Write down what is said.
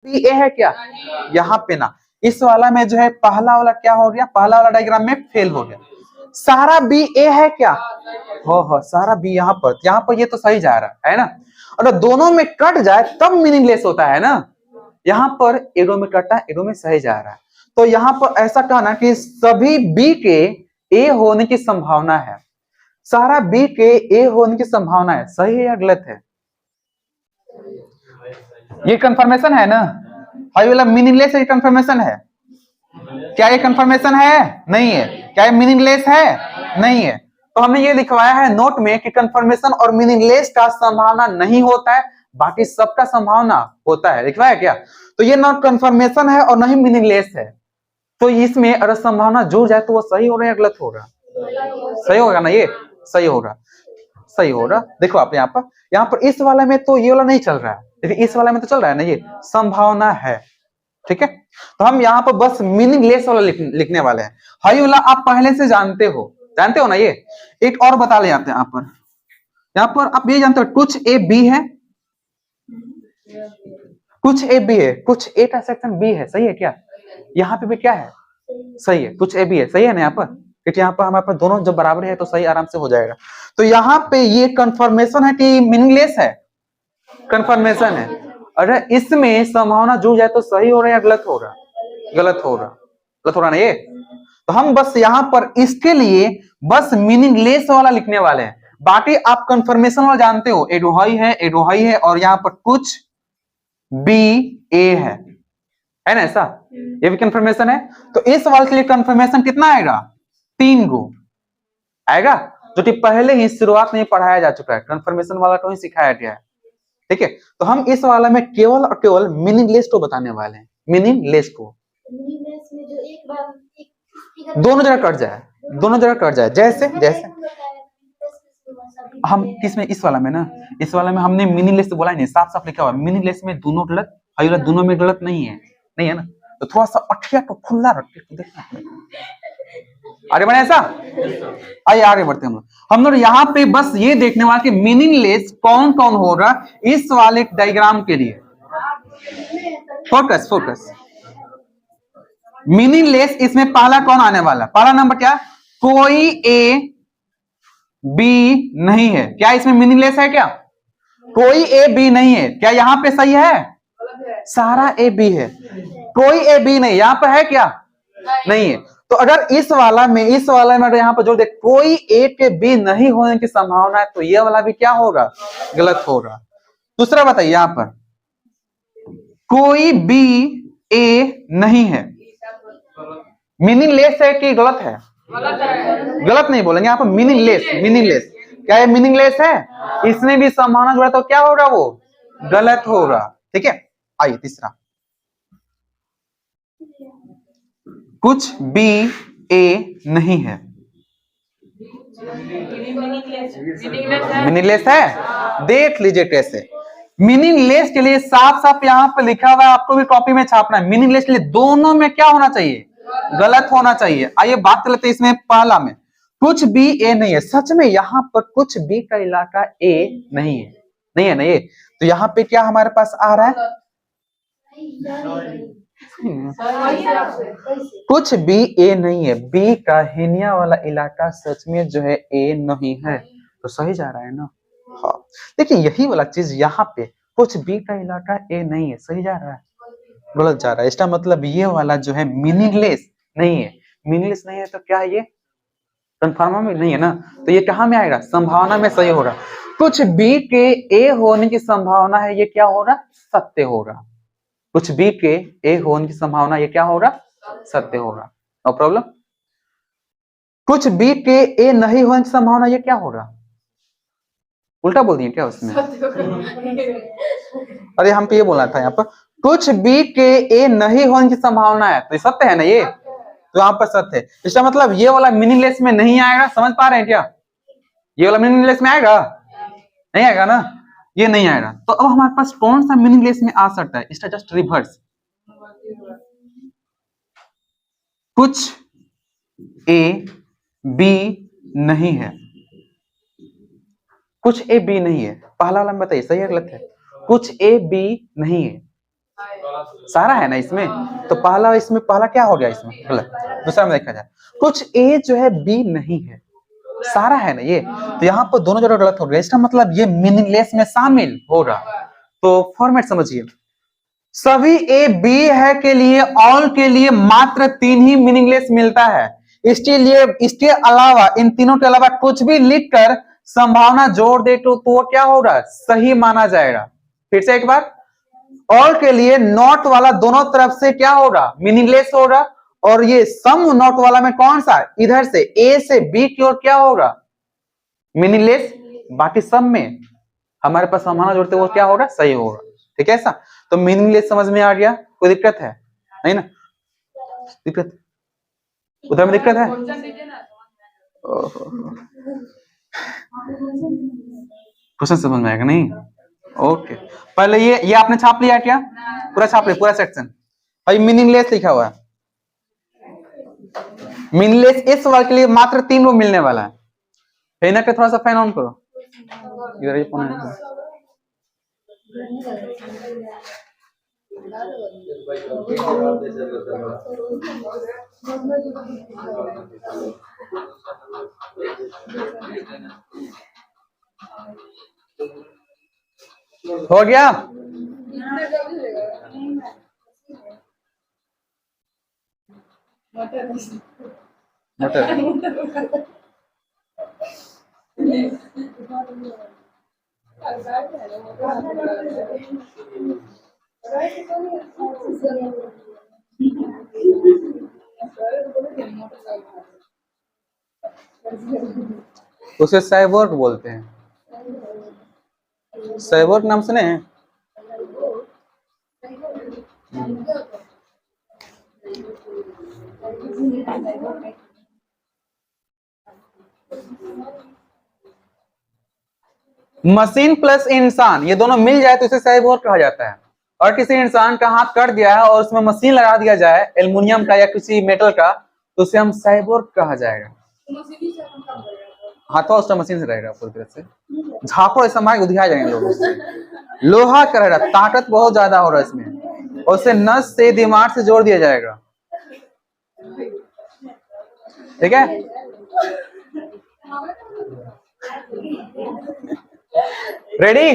B ए है क्या? यहाँ पे ना इस वाला में जो है पहला वाला क्या हो गया, पहला वाला डायग्राम में फेल हो गया। सारा बी ए है क्या? हो सारा बी यहाँ पर ये तो सही जा रहा है ना। और दोनों में कट जाए तब मीनिंगलेस होता है ना। यहाँ पर एडो में कटा, एडो में सही जा रहा है। तो यहाँ पर ऐसा कहना कि सभी बी के ए होने की संभावना है, सारा बी के ए होने की संभावना है, सही है या गलत है? ये कंफर्मेशन है ना, हाई वाला मीनिंगलेस है, कंफर्मेशन है क्या? ये कंफर्मेशन है नहीं है क्या? ये मीनिंगलेस है नहीं है। तो हमने ये लिखवाया है नोट में कि कंफर्मेशन और मीनिंगलेस का संभावना नहीं होता है, बाकी सबका संभावना होता है, लिखवाया क्या? तो ये ना कंफर्मेशन है और नहीं मीनिंगलेस है, तो इसमें अगर संभावना जुड़ जाए तो वो सही हो रहा है या गलत हो रहा? सही होगा ना, ये सही होगा, सही होगा। देखो आप यहाँ पर इस वाले में तो ये वाला नहीं चल रहा है, लेकिन इस वाले में तो चल रहा है ना, ये संभावना है, ठीक है। तो हम यहाँ पर बस मीनिंगलेस वाला लिखने वाले हैं। हाई वाला आप पहले से जानते हो ना। ये एक और बता ले जाते हैं यहाँ पर आप ये जानते हो कुछ ए बी है, कुछ ए बी है, कुछ ए का सेक्शन बी है, सही है क्या? यहाँ पे भी क्या है? सही है, कुछ ए बी है, सही है ना यहाँ पर, क्योंकि यहाँ पर हमारे पास दोनों जब बराबर है तो सही आराम से हो जाएगा। तो यहाँ पे ये कंफर्मेशन है कि मीनिंगलेस है? कंफर्मेशन है। अगर इसमें संभावना जुड़ जाए तो सही हो रहा है या गलत हो रहा? गलत हो रहा ना ये। तो हम बस यहाँ पर इसके लिए बस मीनिंगलेस वाला लिखने वाले हैं, बाकी आप कंफर्मेशन वाला जानते हो, एडोहाई है, एडोहाई है, और यहाँ पर कुछ बी ए है ना ऐसा, ये भी कंफर्मेशन है। तो इस वाले के लिए कंफर्मेशन कितना आएगा? 3 गो आएगा, जो कि पहले ही शुरुआत में पढ़ाया जा चुका है, कंफर्मेशन वाला को ही सिखाया गया है, ठीक है। तो हम इस वाला में केवल और केवल मीनिंगलेस को बताने वाले हैं, मीनिंगलेस को। में जो एक बार दोनों जगह कट जाए, दोनों जगह कट जाए, जैसे हम किसमें, इस वाला में ना, इस वाला में हमने मीनिंगलेस तो बोला ही नहीं, साफ साफ लिखा हुआ मीनिंगलेस में दोनों गलत, हाई वाला दोनों में गलत नहीं है ना। तो थोड़ा सा अठिया को खुला रख के देखना, आगे बढ़े ऐसा। आइए आगे बढ़ते हम लोग यहाँ पे बस ये देखने वाले कि मीनिंगलेस कौन कौन होगा इस वाले डायग्राम के लिए। फोकस मीनिंगलेस इसमें पहला कौन आने वाला? पहला नंबर क्या? कोई ए बी नहीं है। क्या इसमें मीनिंगलेस है क्या? कोई ए बी नहीं है। क्या यहाँ पे सही है? सारा ए बी है, कोई ए बी नहीं, यहाँ पे है क्या? नहीं है। तो अगर इस वाला में अगर यहाँ पर जोड़ दे कोई ए के बी नहीं होने की संभावना है, तो ये वाला भी क्या होगा? गलत होगा। दूसरा बताइए, यहाँ पर कोई बी ए नहीं है, मीनिंगलेस है कि गलत है? गलत नहीं बोलेंगे यहाँ पर, मीनिंगलेस। क्या ये मीनिंगलेस है? इसमें भी संभावना जुड़ा तो क्या होगा? वो गलत होगा, ठीक है। आइए तीसरा, कुछ बी ए नहीं है, मीनिंगलेस है। देख लीजिए कैसे मीनिंगलेस के लिए साफ साफ यहाँ पे लिखा हुआ है, आपको भी कॉपी में छापना है। मीनिंगलेस के लिए दोनों में क्या होना चाहिए? गलत होना चाहिए। आइए बात कर लेते हैं इसमें पहला में, कुछ बी ए नहीं है। सच में यहाँ पर कुछ बी का इलाका ए नहीं है ना ये। तो यहाँ पे क्या हमारे पास आ रहा है? कुछ बी ए नहीं है, बी का हिनिया वाला इलाका सच में जो है ए नहीं है, तो सही जा रहा है ना। हाँ देखिए यही वाला चीज यहाँ पे, कुछ बी का इलाका ए नहीं है, सही जा रहा है, गलत जा रहा है। इसका मतलब ये वाला जो है मीनिंगलेस नहीं है। मीनिंगलेस नहीं है तो क्या है? ये कन्फर्म में नहीं है ना, तो ये कहाँ में आएगा? संभावना में सही होगा। कुछ बी के ए होने की संभावना है, ये क्या होगा? सत्य होगा। कुछ बी के ए होने की संभावना ये क्या होगा? सत्य होगा, नो प्रॉब्लम। कुछ बी के ए नहीं होने की संभावना ये क्या होगा? उल्टा बोल दिए क्या उसमें? अरे हम पे ये बोलना था यहाँ पर, कुछ बी के ए नहीं होने की संभावना है, तो ये सत्य है ना ये, तो यहाँ पर सत्य है। इसका मतलब ये वाला मीनिंगलेस में नहीं आएगा, समझ पा रहे हैं क्या? ये वाला मीनिंगलेस में आएगा? नहीं आएगा ना, ये नहीं आएगा। तो अब हमारे पास कौन सा मीनिंगलेस में आ सकता है? इसका जस्ट रिवर्स, कुछ ए बी नहीं है, कुछ ए बी नहीं है। पहला वाला में बताइए सही है गलत है? कुछ ए बी नहीं है, सारा है ना इसमें, तो पहला इसमें पहला क्या हो गया इसमें गलत। दूसरा में देखा जाए कुछ ए जो है बी नहीं है, सारा है ना ये, तो यहाँ पर दोनों जगह गलत हो गया। इसका मतलब ये मीनिंगलेस में शामिल होगा। तो फॉर्मेट समझिए, सभी ए बी है के लिए ऑल के लिए मात्र 3 ही मीनिंगलेस मिलता है। इसके लिए इसके अलावा इन तीनों के अलावा कुछ भी लिखकर संभावना जोड़ दे तो वो क्या होगा, सही माना जाएगा। फिर से एक बार, ऑल के लिए नॉट वाला दोनों तरफ से क्या होगा, मीनिंगलेस होगा, और ये सम नॉट वाला में कौन सा, इधर से ए से बी की ओर क्या होगा, मीनिंगलेस। बाकी सब में हमारे पास संभावना जोड़ते वो क्या होगा, सही होगा। ठीक है ऐसा, तो मीनिंगलेस समझ में आ गया, कोई दिक्कत है नहीं ना, दिक्कत उधर में दिक्कत है। क्वेश्चन समझ में आएगा नहीं, ओके। पहले ये आपने छाप लिया क्या, पूरा छाप लिया पूरा सेक्शन। भाई मीनिंगलेस लिखा हुआ है, मीनिंगलेस इस वर्ग के लिए मात्र 3 को मिलने वाला है। फैन के थोड़ा सा फैन ऑन करो इधर, ये फोन है। हो गया, मटर उसे साइबोर्ग बोलते हैं, साइबोर्ग नाम सुने हैं। मशीन प्लस इंसान ये दोनों मिल जाए तो इसे साइबोर्ग कहा जाता है। और किसी इंसान का हाथ कट गया है और उसमें मशीन लगा दिया जाए एल्युमिनियम का या किसी मेटल का, तो उसे हम साइबोर्ग कहा जाएगा। हाथों उस मशीन से रहेगा पूरी तरह से, झापड़ ऐसा मार उधिया जाएंगे लोग उससे। लोहा का रहेगा, ताकत बहुत ज्यादा हो रहा है इसमें, और उसे नस से दिमाग से जोड़ दिया जाएगा। ठीक है, रेडी।